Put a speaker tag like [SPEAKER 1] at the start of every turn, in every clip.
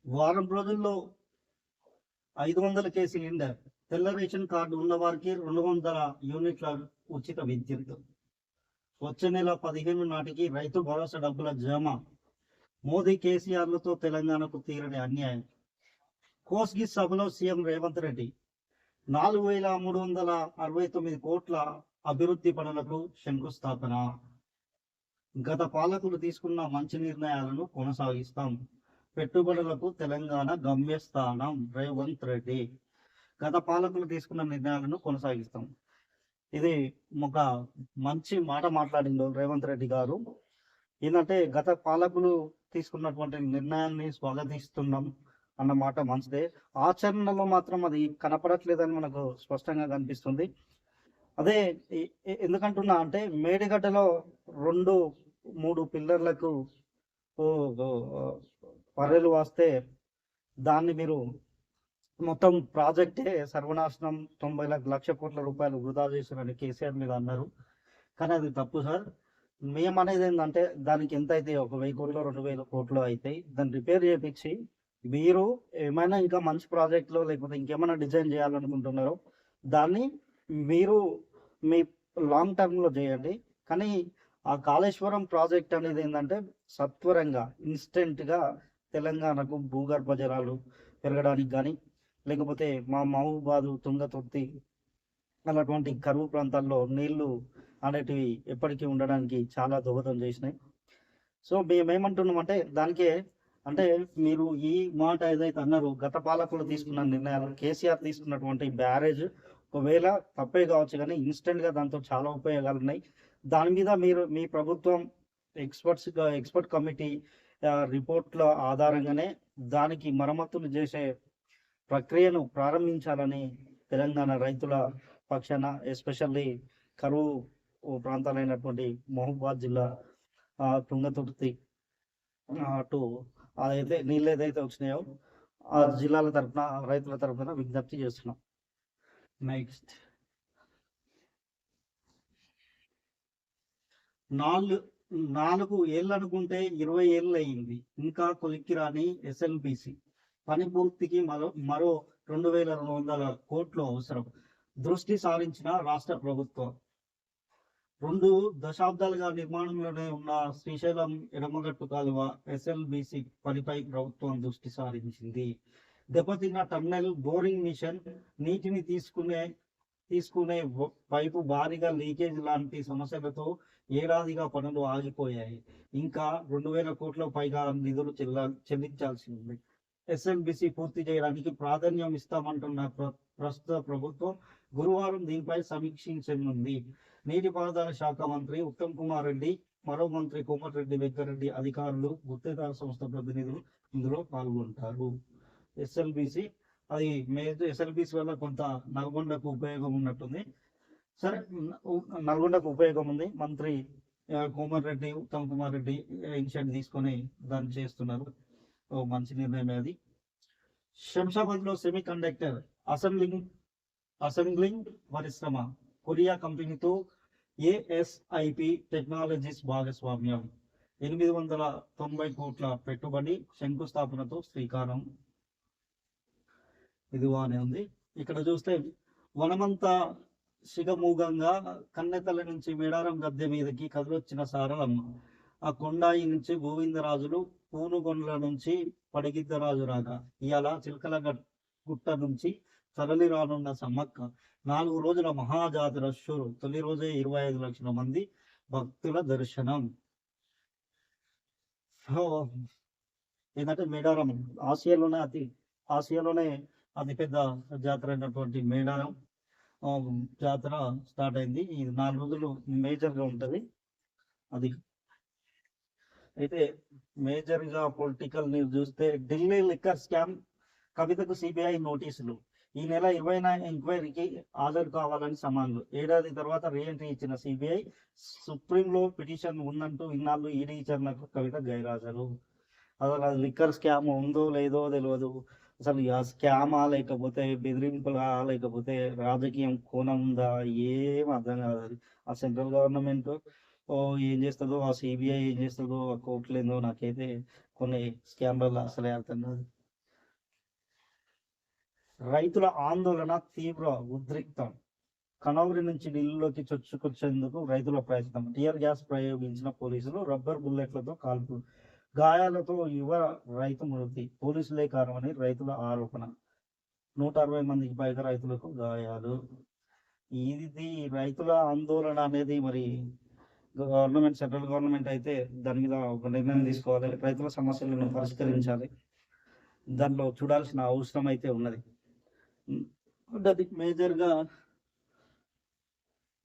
[SPEAKER 1] వారం రోజుల్లో 500 సిలిండర్. తెల్ల రేషన్ కార్డు ఉన్నవారికి 200 యూనిట్ల ఉచిత విద్యుత్. వచ్చే నెల 15 నాటికి రైతు భరోసా డబ్బుల జమ. మోదీ కేసీఆర్లతో తెలంగాణకు తీరని అన్యాయం. కోస్గి సభలో సీఎం రేవంత్ రెడ్డి 4369 కోట్ల అభివృద్ధి పనులకు శంకుస్థాపన. గత పాలకులు తీసుకున్న మంచి నిర్ణయాలను కొనసాగిస్తాం. పెట్టుబడులకు తెలంగాణ గమ్యస్థానం. రేవంత్ రెడ్డి గత పాలకులు తీసుకున్న నిర్ణయాలను కొనసాగిస్తాం. ఇది ఒక మంచి మాట మాట్లాడిండు రేవంత్ రెడ్డి గారు. ఏంటంటే గత పాలకులు తీసుకున్నటువంటి నిర్ణయాన్ని స్వాగతిస్తున్నాం అన్న మాట మంచిదే. ఆచరణలో మాత్రం అది కనపడట్లేదని మనకు స్పష్టంగా కనిపిస్తుంది. అదే ఎందుకంటున్నా అంటే మేడిగడ్డలో 2-3 పిల్లర్లకు పర్రెలు వస్తే దాన్ని మీరు మొత్తం ప్రాజెక్టే సర్వనాశనం 90 లక్షల కోట్ల రూపాయలు వృధా చేశారని కేసీఆర్ మీద అన్నారు. కానీ అది తప్పు సార్. మేము అనేది ఏంటంటే దానికి ఎంత అయితే 1000 కోట్లు 2000 కోట్లు అవుతాయి. దాన్ని రిపేర్ చేయించి మీరు ఏమైనా ఇంకా మంచి ప్రాజెక్టులో లేకపోతే ఇంకేమైనా డిజైన్ చేయాలనుకుంటున్నారో దాన్ని మీరు మీ లాంగ్ టర్మ్లో చేయండి. కానీ ఆ కాళేశ్వరం ప్రాజెక్ట్ అనేది ఏంటంటే సత్వరంగా ఇన్స్టెంట్గా తెలంగాణకు భూగర్భ జలాలు పెరగడానికి కానీ లేకపోతే మా మహబూబాదు తుంగతుర్తి అలాంటి కరువు ప్రాంతాల్లో నీళ్లు అనేటివి ఎప్పటికీ ఉండడానికి చాలా దోహదం చేసినాయి. సో మేమేమంటున్నామంటే దానికే అంటే మీరు ఈ మాట ఏదైతే అన్నారు గత పాలకులు తీసుకున్న నిర్ణయాలు కేసీఆర్ తీసుకున్నటువంటి బ్యారేజ్ ఒకవేళ తప్పే కావచ్చు కానీ ఇన్స్టెంట్గా దాంతో చాలా ఉపయోగాలు ఉన్నాయి. దాని మీద మీరు మీ ప్రభుత్వం ఎక్స్పర్ట్ కమిటీ రిపోర్ట్ల ఆధారంగానే దానికి మరమ్మతులు చేసే ప్రక్రియను ప్రారంభించాలని తెలంగాణ రైతుల పక్షాన ఎస్పెషల్లీ కరువు ప్రాంతాలైనటువంటి మహబూబాద్ జిల్లా తుంగతుర్తి అటు అదైతే నీళ్ళు ఏదైతే వచ్చినాయో ఆ జిల్లాల తరఫున రైతుల తరఫున విజ్ఞప్తి చేస్తున్నాం. నెక్స్ట్ 4 ఏళ్ళు అనుకుంటే 20 ఏళ్ళు అయింది. ఇంకా కొలిక్కి రాని ఎస్ఎల్బిసి పని పూర్తికి మరో 2200 కోట్లు అవసరం. దృష్టి సారించిన రాష్ట్ర ప్రభుత్వం. 2 దశాబ్దాలుగా నిర్మాణంలోనే ఉన్న శ్రీశైలం ఎడమగట్టు కాలువ ఎస్ఎల్బిసి పనిపై ప్రభుత్వం దృష్టి సారించింది. దెబ్బతిన్న టన్నెల్ బోరింగ్ మిషన్ నీటిని తీసుకునే పైపు భారీగా లీకేజ్ లాంటి సమస్యలతో ఏడాదిగా పనులు ఆగిపోయాయి. ఇంకా 2000 కోట్ల పైగా నిధులు చెల్లించాల్సి ఉంది. ఎస్ఎల్బిసి పూర్తి చేయడానికి ప్రాధాన్యం ఇస్తామంటున్న ప్రస్తుత ప్రభుత్వం గురువారం దీనిపై సమీక్షించనుంది. నీటిపారుదల శాఖ మంత్రి ఉత్తమ్ కుమార్ రెడ్డి, మరో మంత్రి కోమటిరెడ్డి వెంకరెడ్డి, అధికారులు, గుత్తేదార సంస్థ ప్రతినిధులు ఇందులో పాల్గొంటారు. ఎస్ఎల్బిసి అది ఎస్ఎల్బిసి వల్ల కొంత నల్గొండకు ఉపయోగం ఉన్నట్టుంది. సరే, నల్గొండకు ఉపయోగం ఉంది. మంత్రి కోమటిరెడ్డి ఉత్తమ్ కుమార్ రెడ్డి ఇనిషియేటివ్ తీసుకొని దాన్ని చేస్తున్నారు. మంచి నిర్ణయం అది. శంషాబాద్ లో సెమీ కండక్టర్ అసెంబ్లింగ్ పరిశ్రమ కొరియా కంపెనీతో ఏఎస్ఐపి టెక్నాలజీస్ భాగస్వామ్యం. 890 కోట్ల పెట్టుబడి, శంకుస్థాపనతో శ్రీకారం. ఇది బాగానే ఉంది. ఇక్కడ చూస్తే వనమంతా శిగమూగంగా కన్నెతల నుంచి మేడారం గద్దె మీదకి కదిలొచ్చిన సారలమ్మ. ఆ కొండాయి నుంచి గోవిందరాజులు, పూనుగొండ్ల నుంచి పడిగిద్దరాజు రాగా ఇవాళ చిలకల గుట్ట నుంచి తరలి రానున్న సమ్మక్క. 4 రోజుల మహాజాతర షురు. తొలి రోజే 25 లక్షల మంది భక్తుల దర్శనం. ఏంటంటే మేడారం ఆసియాలోనే అతిపెద్ద జాతర అయినటువంటి మేడారం జాతర స్టార్ట్ అయింది. ఇది 4 రోజులు మేజర్గా ఉంటుంది. అది అయితే మేజర్గా పొలిటికల్ న్యూస్ చూస్తే ఢిల్లీ లిక్కర్ స్కామ్ కవితకు సిబిఐ నోటీసులు. ఈ నెల 20న ఎంక్వైరీకి హాజరు కావాలని సమాన్లు. ఏడాది తర్వాత రీఎంట్రీ ఇచ్చిన సిబిఐ సుప్రీంలో పిటిషన్ ఉందంటూ ఇన్నాళ్ళు ఈడీ విచారణకు కవిత గైరాజరు. అసలు లిక్కర్ స్కామ్ ఉందో లేదో తెలియదు. అసలు ఆ స్కామా లేకపోతే బెదిరింపులా లేకపోతే రాజకీయం కోణం ఉందా ఏం అర్థం కాదు. ఆ సెంట్రల్ గవర్నమెంట్ ఏం చేస్తుందో, ఆ సిబిఐ ఏం చేస్తుందో, ఆ కోర్టులు ఏందో నాకైతే కొన్ని స్కామ్లలో అసలే అర్థం కాదు. రైతుల ఆందోళన తీవ్ర ఉద్రిక్తం. కనౌరి నుంచి ఢిల్లీలోకి చొచ్చుకొచ్చేందుకు రైతుల ప్రయత్నం. టియర్ గ్యాస్ ప్రయోగించిన పోలీసులు, రబ్బర్ బుల్లెట్లతో కాల్పులు, గాయాలతో యువ రైతు మృతి. పోలీసులే కారణమని రైతుల ఆరోపణ. 160 మందికి పైగా రైతులకు గాయాలు. ఇది రైతుల ఆందోళన అనేది మరి గవర్నమెంట్, సెంట్రల్ గవర్నమెంట్ అయితే దాని మీద ఒక నిర్ణయం తీసుకోవాలి. రైతుల సమస్యలను పరిష్కరించాలి. దాంట్లో చూడాల్సిన అవసరం అయితే ఉన్నది. అది మేజర్గా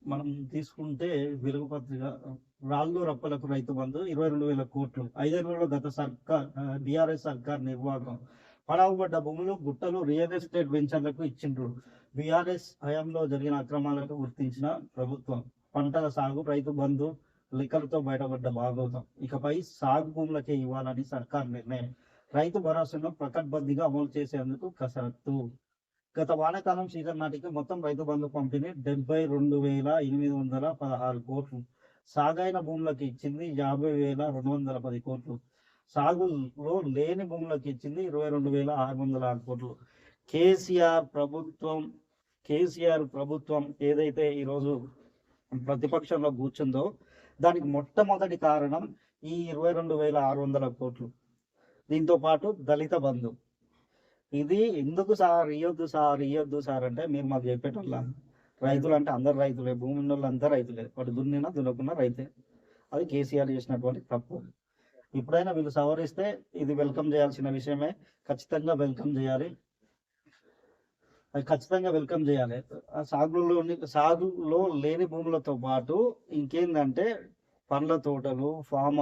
[SPEAKER 1] మనం తీసుకుంటే వెలుగు పత్రిక, రాళ్ళు రప్పలకు రైతు బంధు 22,000 కోట్లు. 5 గత సర్కార్ బీఆర్ఎస్ సర్కార్ నిర్వాహకం. పడవబడ్డ భూములు, గుట్టలు రియల్ ఎస్టేట్ వెంచర్లకు ఇచ్చిండ్రు. బీఆర్ఎస్ హయాంలో జరిగిన అక్రమాలకు గుర్తించిన ప్రభుత్వం. పంటల సాగు, రైతు బంధు లెక్కలతో బయటపడ్డ భాగవతం. ఇకపై సాగు భూములకే ఇవ్వాలని సర్కార్ నిర్ణయం. రైతు భరోసాను పకడ్బందీగా అమలు చేసేందుకు కసరత్తు. గత వానాకాలం సీజన్ నాటికి మొత్తం రైతు బంధు పంపిణీ 72,816 కోట్లు. సాగైన భూములకు ఇచ్చింది 50,210 కోట్లు. సాగులో లేని భూములకు ఇచ్చింది 22,606 కోట్లు. కేసీఆర్ ప్రభుత్వం ఏదైతే ఈరోజు ప్రతిపక్షంలో కూర్చుందో దానికి మొట్టమొదటి కారణం ఈ 22,600 కోట్లు. దీంతో పాటు దళిత బంధు. ఇది ఎందుకు సార్ ఇయ్యొద్దు సార్ అంటే మీరు మాకు చెప్పేటోళ్ళ. రైతులు అంటే అందరు రైతులే, భూమి ఉన్న వాళ్ళు అంతా రైతులే, వాడు దున్నినా దున్నకున్నా రైతే. అది కేసీఆర్ చేసినటువంటి తప్పు. ఇప్పుడైనా వీళ్ళు సవరిస్తే ఇది వెల్కమ్ చేయాల్సిన విషయమే. ఖచ్చితంగా వెల్కమ్ చేయాలి. సాగులో లేని భూములతో పాటు ఇంకేందంటే పండ్ల తోటలు, ఫామ్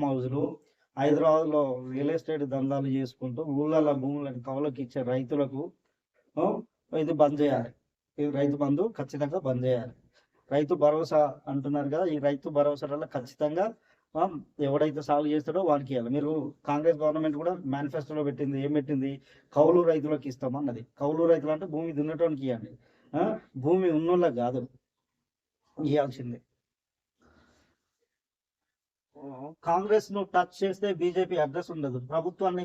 [SPEAKER 1] హౌజులు, హైదరాబాద్లో రియల్ ఎస్టేట్ దందాలు చేసుకుంటూ ఊళ్ళ భూములను కౌలుకి ఇచ్చే రైతులకు ఇది బంద్ చేయాలి. ఇది రైతు బంధు ఖచ్చితంగా బంద్ చేయాలి. రైతు భరోసా అంటున్నారు కదా, ఈ రైతు భరోసా వల్ల ఖచ్చితంగా ఎవడైతే సాగు చేస్తాడో వానికి ఇవ్వాలి. మీరు కాంగ్రెస్ గవర్నమెంట్ కూడా మేనిఫెస్టోలో పెట్టింది, ఏం పెట్టింది? కౌలు రైతులకు ఇస్తామన్నది. కౌలు రైతులు అంటే భూమి దున్నటానికి ఇవ్వండి, భూమి ఉన్నోళ్ళకి కాదు ఇవ్వాల్సిందే. కాంగ్రెస్ ను టచ్ చేస్తే బీజేపీ అడ్రస్ ఉండదు. ప్రభుత్వాన్ని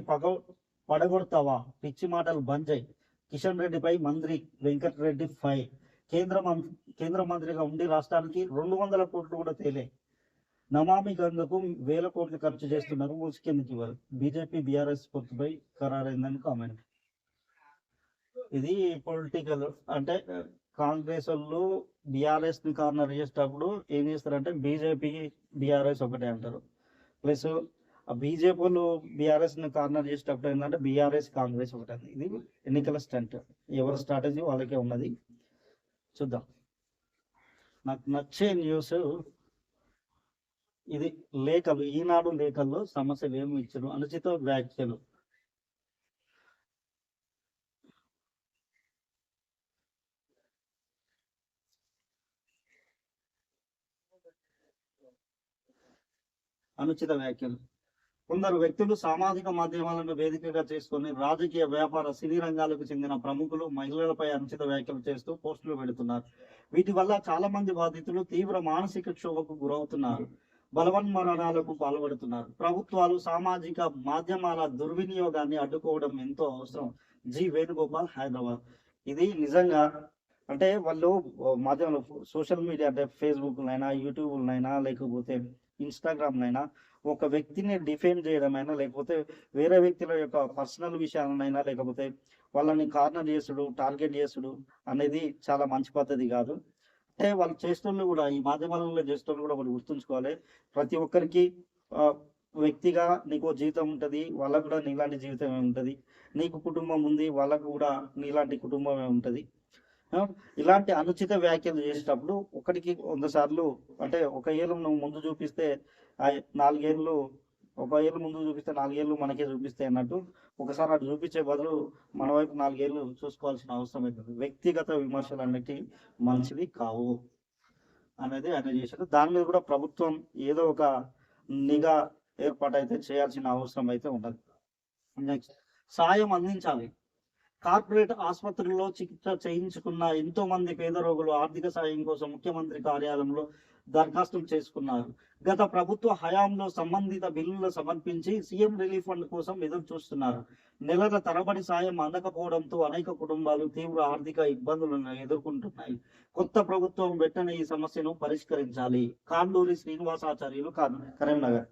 [SPEAKER 1] పడగొడతావా? పిచ్చి మాటలు బంద్ చేయి. కిషన్ రెడ్డిపై మంత్రి వెంకటరెడ్డి ఫైర్. కేంద్ర మంత్రిగా ఉండి రాష్ట్రానికి 200 కోట్లు కూడా తేలే. నమామి గంగకు 1000 కోట్లు ఖర్చు చేస్తున్నారు, ఊసుకెందుకు ఇవ్వరు? బీజేపీ బీఆర్ఎస్ పొత్తుపై ఖరారైందని కామెంట్. ఇది పొలిటికల్ అంటే కాంగ్రెస్ వాళ్ళు బీఆర్ఎస్ ని కార్నర్ చేసేటప్పుడు ఏం చేస్తారంటే బీజేపీ బీఆర్ఎస్ ఒకటే అంటారు. ప్లస్ బీజేపీ వాళ్ళు బీఆర్ఎస్ ని కార్నర్ చేసేటప్పుడు ఏంటంటే బీఆర్ఎస్ కాంగ్రెస్ ఒకటే. ఇది ఎన్నికల స్టంట్, ఎవరి స్ట్రాటజీ వాళ్ళకే ఉన్నది. చూద్దాం. నాకు నచ్చే న్యూస్ ఇది. లేఖలు, ఈనాడు లేఖల్లో సమస్యలు ఏమి ఇచ్చారు? అనుచిత వ్యాఖ్యలు. కొందరు వ్యక్తులు సామాజిక మాధ్యమాలను వేదికగా చేసుకుని రాజకీయ, వ్యాపార, సినీ రంగాలకు చెందిన ప్రముఖులు మహిళలపై అనుచిత వ్యాఖ్యలు చేస్తూ పోస్టులు పెడుతున్నారు. వీటి వల్ల చాలా మంది బాధితులు తీవ్ర మానసిక క్షోభకు గురవుతున్నారు, బలవన్మరణాలకు పాల్పడుతున్నారు. ప్రభుత్వాలు సామాజిక మాధ్యమాల దుర్వినియోగాన్ని అడ్డుకోవడం ఎంతో అవసరం. జి వేణుగోపాల్, హైదరాబాద్. ఇది నిజంగా అంటే వాళ్ళు మాధ్యమంలో సోషల్ మీడియా అంటే ఫేస్బుక్లైనా, యూట్యూబ్లైనా, లేకపోతే ఇన్స్టాగ్రామ్లైనా ఒక వ్యక్తిని డిఫెండ్ చేయడమైనా, లేకపోతే వేరే వ్యక్తుల యొక్క పర్సనల్ విషయాలనైనా, లేకపోతే వాళ్ళని కార్నర్ చేసుడు, టార్గెట్ చేసుడు అనేది చాలా మంచి పద్ధతి కాదు. అంటే వాళ్ళు చేసేటోళ్ళు కూడా, ఈ మాధ్యమాలలో చేసేటోళ్ళు కూడా వాళ్ళు గుర్తుంచుకోవాలి. ప్రతి ఒక్కరికి వ్యక్తిగా నీకు జీవితం ఉంటుంది, వాళ్ళకు కూడా నీలాంటి జీవితమే ఉంటుంది. నీకు కుటుంబం ఉంది, వాళ్ళకు కూడా నీలాంటి కుటుంబమే ఉంటుంది. ఇలాంటి అనుచిత వ్యాఖ్యలు చేసేటప్పుడు 100 సార్లు అంటే ఒక ఏళ్ళు నువ్వు ముందు చూపిస్తే 4 ఏళ్ళు, ఒక ఏళ్ళు ముందు చూపిస్తే 4 ఏళ్ళు మనకే చూపిస్తాయి అన్నట్టు, ఒకసారి అటు చూపించే బదులు మన వైపు 4 ఏళ్ళు చూసుకోవాల్సిన అవసరం అవుతుంది. వ్యక్తిగత విమర్శలు అనేవి మంచివి కావు అనేది ఆయన చేశారు. దాని మీద కూడా ప్రభుత్వం ఏదో ఒక నిఘా ఏర్పాటు అయితే చేయాల్సిన అవసరం అయితే ఉన్నది. నెక్స్ట్, సాయం అందించాలి. కార్పొరేట్ ఆసుపత్రుల్లో చికిత్స చేయించుకున్న ఎంతో మంది పేద రోగులు ఆర్థిక సాయం కోసం ముఖ్యమంత్రి కార్యాలయంలో దరఖాస్తులు చేసుకున్నారు. గత ప్రభుత్వ హయాంలో సంబంధిత బిల్లులు సమర్పించి సీఎం రిలీఫ్ ఫండ్ కోసం ఎదురు చూస్తున్నారు. నెలల తరబడి సాయం అందకపోవడంతో అనేక కుటుంబాలు తీవ్ర ఆర్థిక ఇబ్బందులను ఎదుర్కొంటున్నాయి. కొత్త ప్రభుత్వం వెంటనే ఈ సమస్యను పరిష్కరించాలి. కాండూరి శ్రీనివాసాచార్యులు, కరీంనగర్.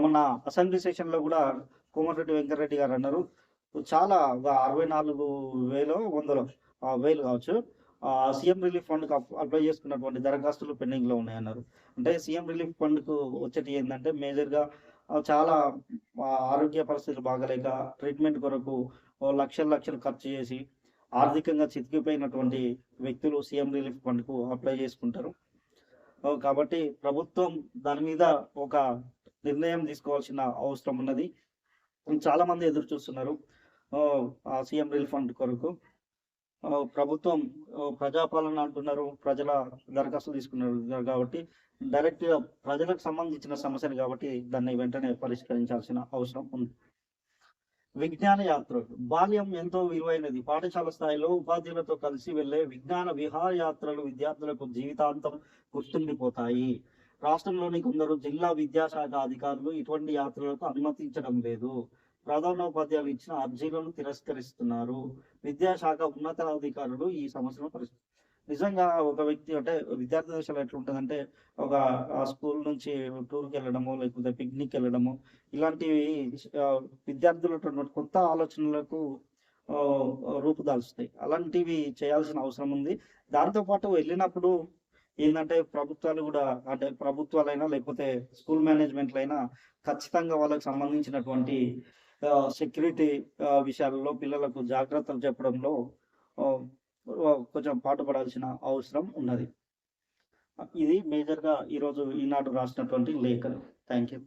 [SPEAKER 1] మొన్న అసెంబ్లీ సెషన్ లో కూడా కోమటిరెడ్డి వెంకటరెడ్డి గారు అన్నారు, చాలా 64,100 కావచ్చు, సీఎం రిలీఫ్ ఫండ్ అప్లై చేసుకున్నటువంటి దరఖాస్తులు పెండింగ్ లో ఉన్నాయన్నారు. అంటే సీఎం రిలీఫ్ ఫండ్ కు వచ్చేటి ఏంటంటే మేజర్ గా చాలా ఆరోగ్య పరిస్థితులు బాగలేక ట్రీట్మెంట్ కొరకు లక్షలు ఖర్చు చేసి ఆర్థికంగా చితికిపోయినటువంటి వ్యక్తులు సీఎం రిలీఫ్ ఫండ్ కు అప్లై చేసుకుంటారు. కాబట్టి ప్రభుత్వం దాని మీద ఒక నిర్ణయం తీసుకోవాల్సిన అవసరం ఉన్నది. చాలా మంది ఎదురు చూస్తున్నారు సీఎం రిలీఫ్ ఫండ్ కొరకు. ప్రభుత్వం ప్రజాపాలన అంటున్నారు, ప్రజల దరఖాస్తు తీసుకున్నారు కాబట్టి డైరెక్ట్ గా ప్రజలకు సంబంధించిన సమస్యలు కాబట్టి దాన్ని వెంటనే పరిష్కరించాల్సిన అవసరం ఉంది. విజ్ఞాన యాత్రలు. బాల్యం ఎంతో విలువైనది. పాఠశాల స్థాయిలో ఉపాధ్యాయులతో కలిసి వెళ్లే విజ్ఞాన విహారయాత్రలు విద్యార్థులకు జీవితాంతం గుర్తుండిపోతాయి. రాష్ట్రంలోని కొందరు జిల్లా విద్యాశాఖ అధికారులు ఇటువంటి యాత్రలకు అనుమతించడం లేదు. ప్రధానోపాధ్యాయులు ఇచ్చిన అర్జీలను తిరస్కరిస్తున్నారు. విద్యాశాఖ ఉన్నతాధికారులు ఈ సమస్యను నిజంగా ఒక వ్యక్తి అంటే విద్యార్థి దశలో ఎట్లుంటుందంటే ఒక స్కూల్ నుంచి టూర్కి వెళ్ళడము, లేకపోతే పిక్నిక్ వెళ్ళడము, ఇలాంటివి విద్యార్థులు కొత్త ఆలోచనలకు రూపుదాల్చుతాయి. అలాంటివి చేయాల్సిన అవసరం ఉంది. దాంతోపాటు వెళ్ళినప్పుడు ఏంటంటే ప్రభుత్వాలు కూడా, అంటే ప్రభుత్వాలైనా లేకపోతే స్కూల్ మేనేజ్మెంట్లైనా ఖచ్చితంగా వాళ్ళకి సంబంధించినటువంటి సెక్యూరిటీ విషయాలలో పిల్లలకు జాగ్రత్తలు చెప్పడంలో కొంచెం పాటుపడాల్సిన అవసరం ఉన్నది. ఇది మేజర్గా ఈరోజు ఈనాడు రాసినటువంటి లేఖలు. Thank you.